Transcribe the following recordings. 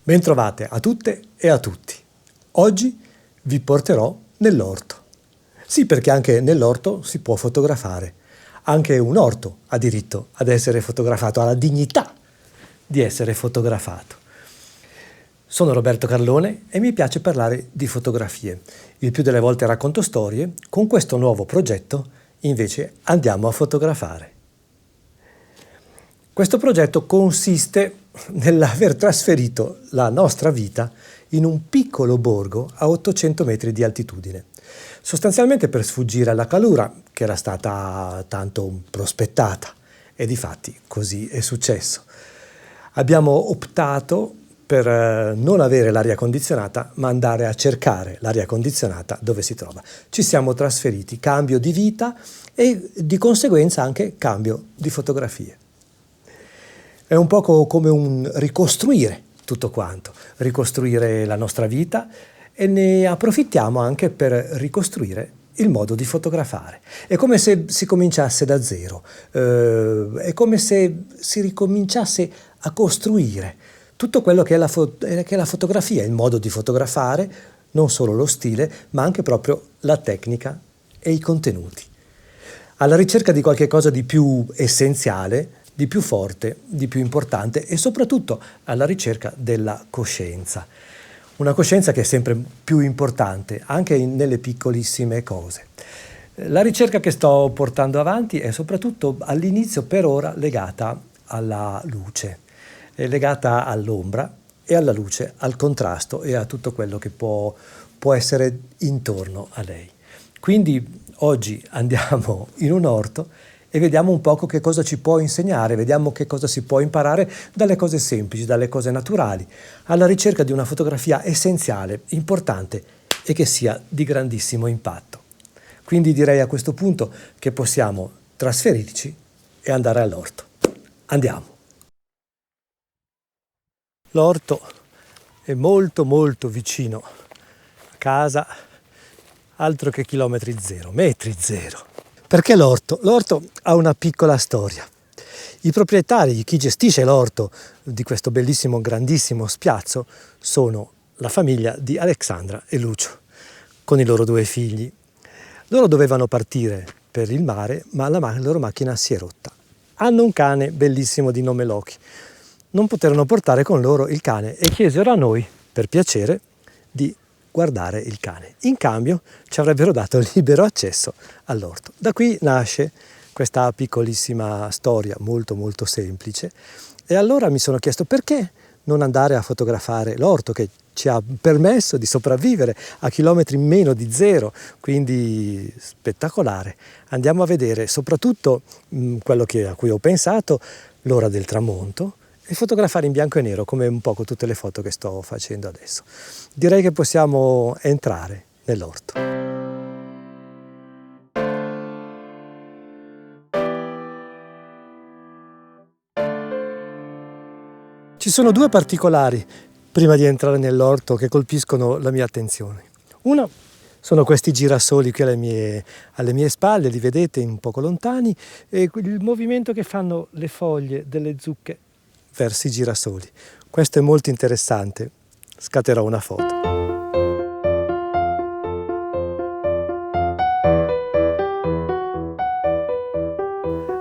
Bentrovate a tutte e a tutti. Oggi vi porterò nell'orto. Sì, perché anche nell'orto si può fotografare. Anche un orto ha diritto ad essere fotografato, ha la dignità di essere fotografato. Sono Roberto Carlone e mi piace parlare di fotografie. Il più delle volte racconto storie, con questo nuovo progetto invece andiamo a fotografare. Questo progetto consiste nell'aver trasferito la nostra vita in un piccolo borgo a 800 metri di altitudine, sostanzialmente per sfuggire alla calura che era stata tanto prospettata, e difatti così è successo. Abbiamo optato per non avere l'aria condizionata, ma andare a cercare l'aria condizionata dove si trova. Ci siamo trasferiti, cambio di vita e di conseguenza anche cambio di fotografie. È un poco come un ricostruire tutto quanto, ricostruire la nostra vita, e ne approfittiamo anche per ricostruire il modo di fotografare. È come se si cominciasse da zero, è come se si ricominciasse a costruire tutto quello che è la fotografia, il modo di fotografare, non solo lo stile, ma anche proprio la tecnica e i contenuti. Alla ricerca di qualche cosa di più essenziale, di più forte, di più importante e soprattutto alla ricerca della coscienza. Una coscienza che è sempre più importante, anche nelle piccolissime cose. La ricerca che sto portando avanti è soprattutto all'inizio, per ora, legata alla luce, è legata all'ombra e alla luce, al contrasto e a tutto quello che può essere intorno a lei. Quindi oggi andiamo in un orto e vediamo un poco che cosa ci può insegnare, vediamo che cosa si può imparare dalle cose semplici, dalle cose naturali, alla ricerca di una fotografia essenziale, importante e che sia di grandissimo impatto. Quindi direi a questo punto che possiamo trasferirci e andare all'orto. Andiamo! L'orto è molto molto vicino a casa, altro che chilometri zero, metri zero. Perché l'orto? L'orto ha una piccola storia. I proprietari, chi gestisce l'orto di questo bellissimo, grandissimo spiazzo, sono la famiglia di Alexandra e Lucio, con i loro 2 figli. Loro dovevano partire per il mare, ma la loro macchina si è rotta. Hanno un cane bellissimo di nome Loki. Non poterono portare con loro il cane e chiesero a noi, per piacere, di guardare il cane. In cambio ci avrebbero dato libero accesso all'orto. Da qui nasce questa piccolissima storia molto molto semplice, e allora mi sono chiesto perché non andare a fotografare l'orto che ci ha permesso di sopravvivere a chilometri meno di zero, quindi spettacolare. Andiamo a vedere soprattutto quello a cui ho pensato, l'ora del tramonto, e fotografare in bianco e nero come un po' tutte le foto che sto facendo adesso. Direi che possiamo entrare nell'orto. Ci sono 2 particolari prima di entrare nell'orto che colpiscono la mia attenzione. Uno sono questi girasoli qui alle mie spalle, li vedete un poco lontani, e il movimento che fanno le foglie delle zucche verso i girasoli. Questo è molto interessante. Scatterò una foto.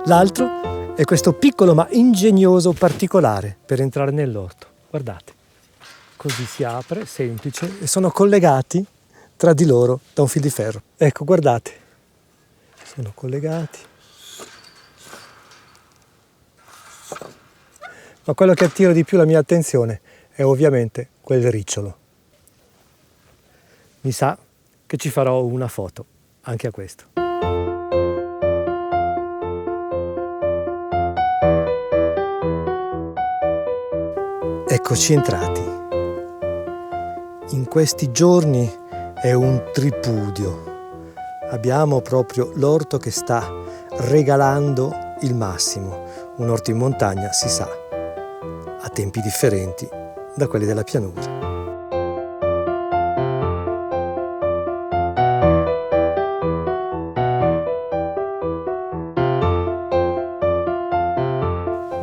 L'altro è questo piccolo ma ingegnoso particolare per entrare nell'orto. Guardate, così si apre, semplice, e sono collegati tra di loro da un fil di ferro. Ecco, guardate, sono collegati. Ma quello che attira di più la mia attenzione è ovviamente quel ricciolo. Mi sa che ci farò una foto anche a questo. Eccoci entrati. In questi giorni è un tripudio. Abbiamo proprio l'orto che sta regalando il massimo. Un orto in montagna, si sa, a tempi differenti da quelli della pianura.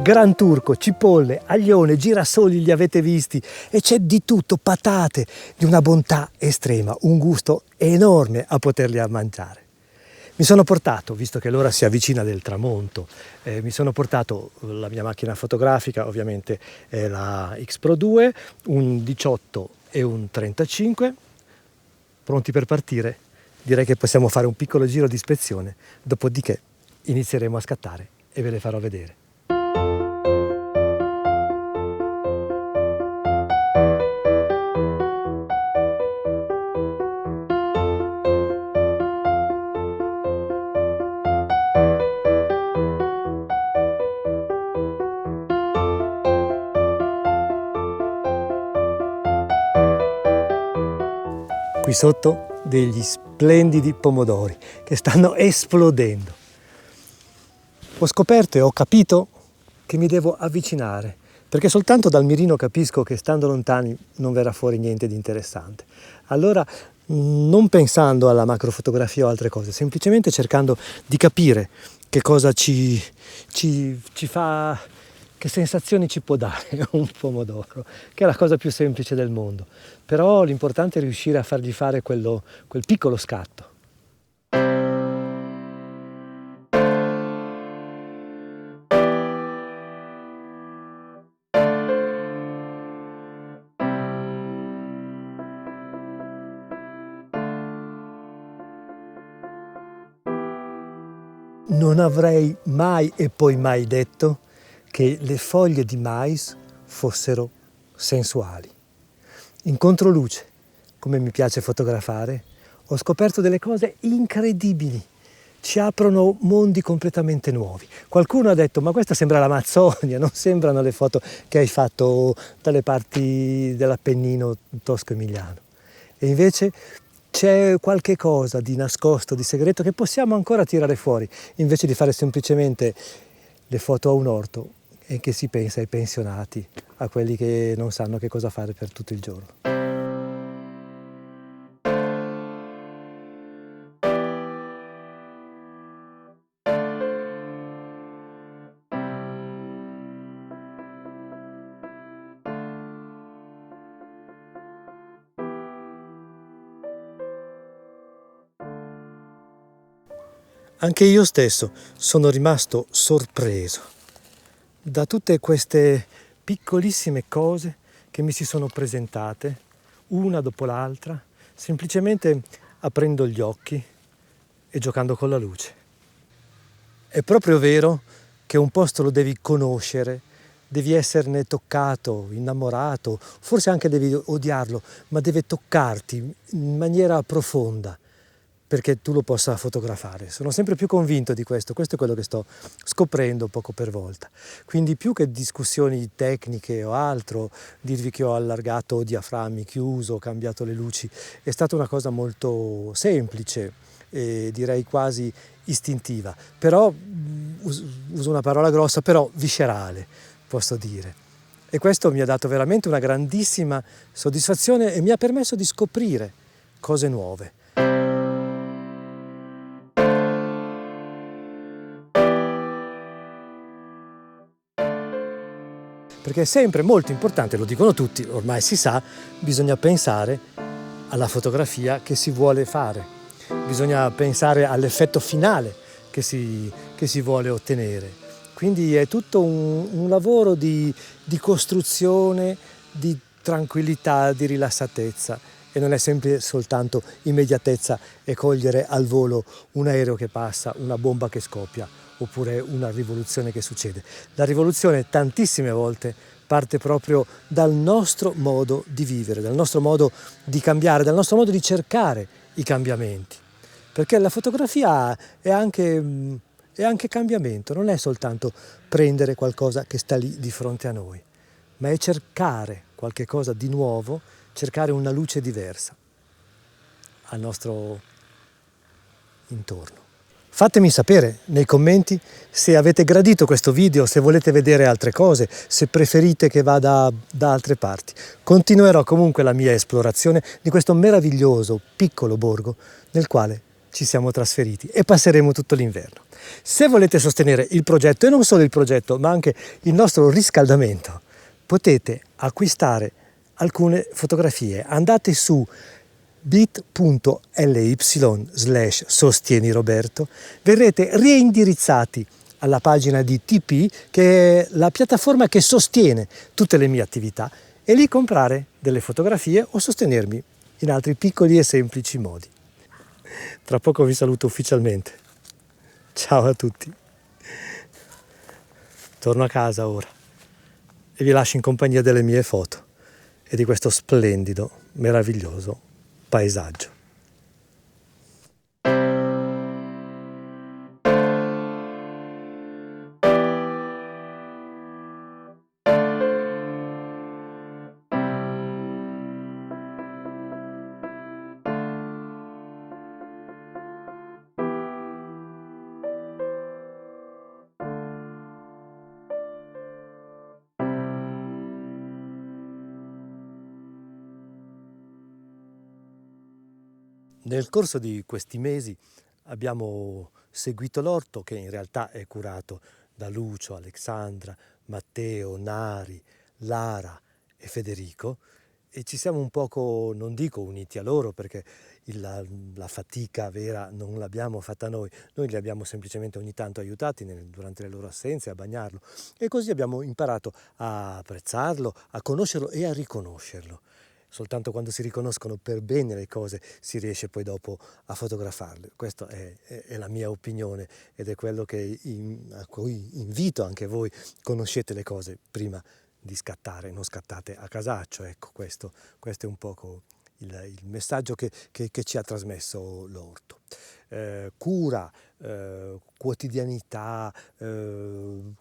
Gran Turco, cipolle, aglione, girasoli li avete visti e c'è di tutto, patate, di una bontà estrema, un gusto enorme a poterli mangiare. Mi sono portato, visto che l'ora si avvicina del tramonto, mi sono portato la mia macchina fotografica, ovviamente è la X Pro 2, un 18 e un 35, pronti per partire. Direi che possiamo fare un piccolo giro di ispezione, dopodiché inizieremo a scattare e ve le farò vedere. Qui sotto degli splendidi pomodori che stanno esplodendo. Ho scoperto e ho capito che mi devo avvicinare, perché soltanto dal mirino capisco che stando lontani non verrà fuori niente di interessante. Allora, non pensando alla macrofotografia o altre cose, semplicemente cercando di capire che cosa ci fa, che sensazioni ci può dare un pomodoro, che è la cosa più semplice del mondo. Però l'importante è riuscire a fargli fare quel piccolo scatto. Non avrei mai e poi mai detto che le foglie di mais fossero sensuali. In controluce, come mi piace fotografare, ho scoperto delle cose incredibili. Ci aprono mondi completamente nuovi. Qualcuno ha detto: ma questa sembra l'Amazzonia, non sembrano le foto che hai fatto dalle parti dell'Appennino tosco-emiliano. E invece c'è qualche cosa di nascosto, di segreto che possiamo ancora tirare fuori, invece di fare semplicemente le foto a un orto e che si pensa ai pensionati, a quelli che non sanno che cosa fare per tutto il giorno. Anche io stesso sono rimasto sorpreso da tutte queste piccolissime cose che mi si sono presentate, una dopo l'altra, semplicemente aprendo gli occhi e giocando con la luce. È proprio vero che un posto lo devi conoscere, devi esserne toccato, innamorato, forse anche devi odiarlo, ma deve toccarti in maniera profonda perché tu lo possa fotografare. Sono sempre più convinto di questo è quello che sto scoprendo poco per volta. Quindi più che discussioni tecniche o altro, dirvi che ho allargato diaframmi, chiuso, ho cambiato le luci, è stata una cosa molto semplice e direi quasi istintiva, però, uso una parola grossa, però viscerale, posso dire. E questo mi ha dato veramente una grandissima soddisfazione e mi ha permesso di scoprire cose nuove. Perché è sempre molto importante, lo dicono tutti, ormai si sa, bisogna pensare alla fotografia che si vuole fare, bisogna pensare all'effetto finale che si vuole ottenere. Quindi è tutto un lavoro di costruzione, di tranquillità, di rilassatezza e non è sempre soltanto immediatezza e cogliere al volo un aereo che passa, una bomba che scoppia oppure una rivoluzione che succede. La rivoluzione tantissime volte parte proprio dal nostro modo di vivere, dal nostro modo di cambiare, dal nostro modo di cercare i cambiamenti. Perché la fotografia è anche cambiamento, non è soltanto prendere qualcosa che sta lì di fronte a noi, ma è cercare qualche cosa di nuovo, cercare una luce diversa al nostro intorno. Fatemi sapere nei commenti se avete gradito questo video, se volete vedere altre cose, se preferite che vada da altre parti. Continuerò comunque la mia esplorazione di questo meraviglioso piccolo borgo nel quale ci siamo trasferiti e passeremo tutto l'inverno. Se volete sostenere il progetto, e non solo il progetto, ma anche il nostro riscaldamento, potete acquistare alcune fotografie. Andate su bit.ly/sostieniroberto, verrete reindirizzati alla pagina di TP, che è la piattaforma che sostiene tutte le mie attività, e lì comprare delle fotografie o sostenermi in altri piccoli e semplici modi. Tra poco vi saluto ufficialmente. Ciao a tutti. Torno a casa ora e vi lascio in compagnia delle mie foto e di questo splendido, meraviglioso paesaggio. Nel corso di questi mesi abbiamo seguito l'orto, che in realtà è curato da Lucio, Alexandra, Matteo, Nari, Lara e Federico, e ci siamo un poco, non dico uniti a loro, perché la fatica vera non l'abbiamo fatta noi li abbiamo semplicemente ogni tanto aiutati durante le loro assenze a bagnarlo, e così abbiamo imparato a apprezzarlo, a conoscerlo e a riconoscerlo. Soltanto quando si riconoscono per bene le cose si riesce poi dopo a fotografarle. Questa è la mia opinione, ed è quello a cui invito anche voi: conoscete le cose prima di scattare, non scattate a casaccio. Ecco, questo è un poco il messaggio che ci ha trasmesso l'orto. Cura, quotidianità,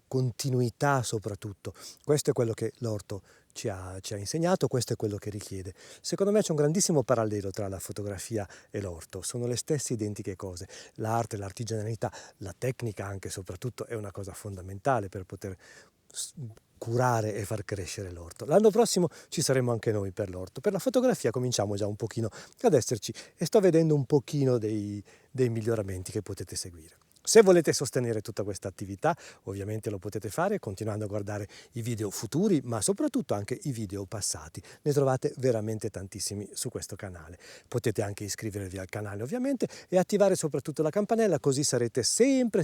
continuità soprattutto. Questo è quello che l'orto ci ha insegnato, questo è quello che richiede. Secondo me c'è un grandissimo parallelo tra la fotografia e l'orto, sono le stesse identiche cose. L'arte, l'artigianalità, la tecnica anche soprattutto è una cosa fondamentale per poter curare e far crescere l'orto. L'anno prossimo ci saremo anche noi per l'orto. Per la fotografia cominciamo già un pochino ad esserci e sto vedendo un pochino dei miglioramenti che potete seguire. Se volete sostenere tutta questa attività, ovviamente lo potete fare continuando a guardare i video futuri, ma soprattutto anche i video passati. Ne trovate veramente tantissimi su questo canale. Potete anche iscrivervi al canale ovviamente e attivare soprattutto la campanella, così sarete sempre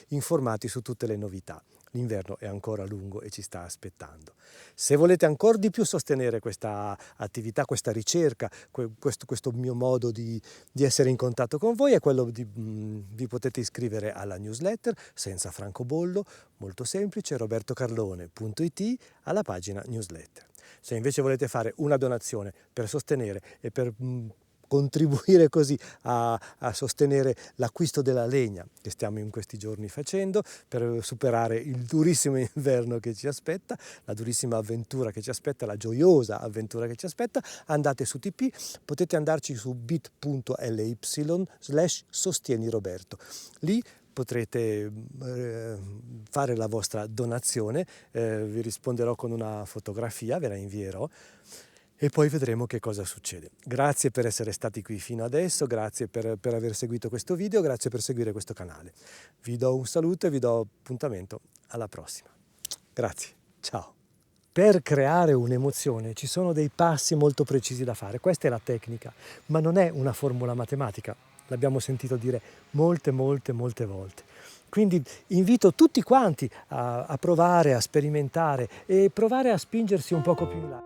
informati su tutte le novità. L'inverno è ancora lungo e ci sta aspettando. Se volete ancora di più sostenere questa attività, questa ricerca, questo mio modo di essere in contatto con voi, è quello vi potete iscrivere alla newsletter senza francobollo, molto semplice, robertocarlone.it, alla pagina newsletter. Se invece volete fare una donazione per sostenere e per contribuire così a sostenere l'acquisto della legna che stiamo in questi giorni facendo per superare il durissimo inverno che ci aspetta, la durissima avventura che ci aspetta, la gioiosa avventura che ci aspetta, andate su TP, potete andarci su bit.ly/sostieniroberto. Lì potrete fare la vostra donazione, vi risponderò con una fotografia, ve la invierò, e poi vedremo che cosa succede. Grazie per essere stati qui fino adesso, grazie per aver seguito questo video, grazie per seguire questo canale. Vi do un saluto e vi do appuntamento alla prossima. Grazie, ciao. Per creare un'emozione ci sono dei passi molto precisi da fare, questa è la tecnica, ma non è una formula matematica, l'abbiamo sentito dire molte volte. Quindi invito tutti quanti a provare, a sperimentare e provare a spingersi un poco più in là.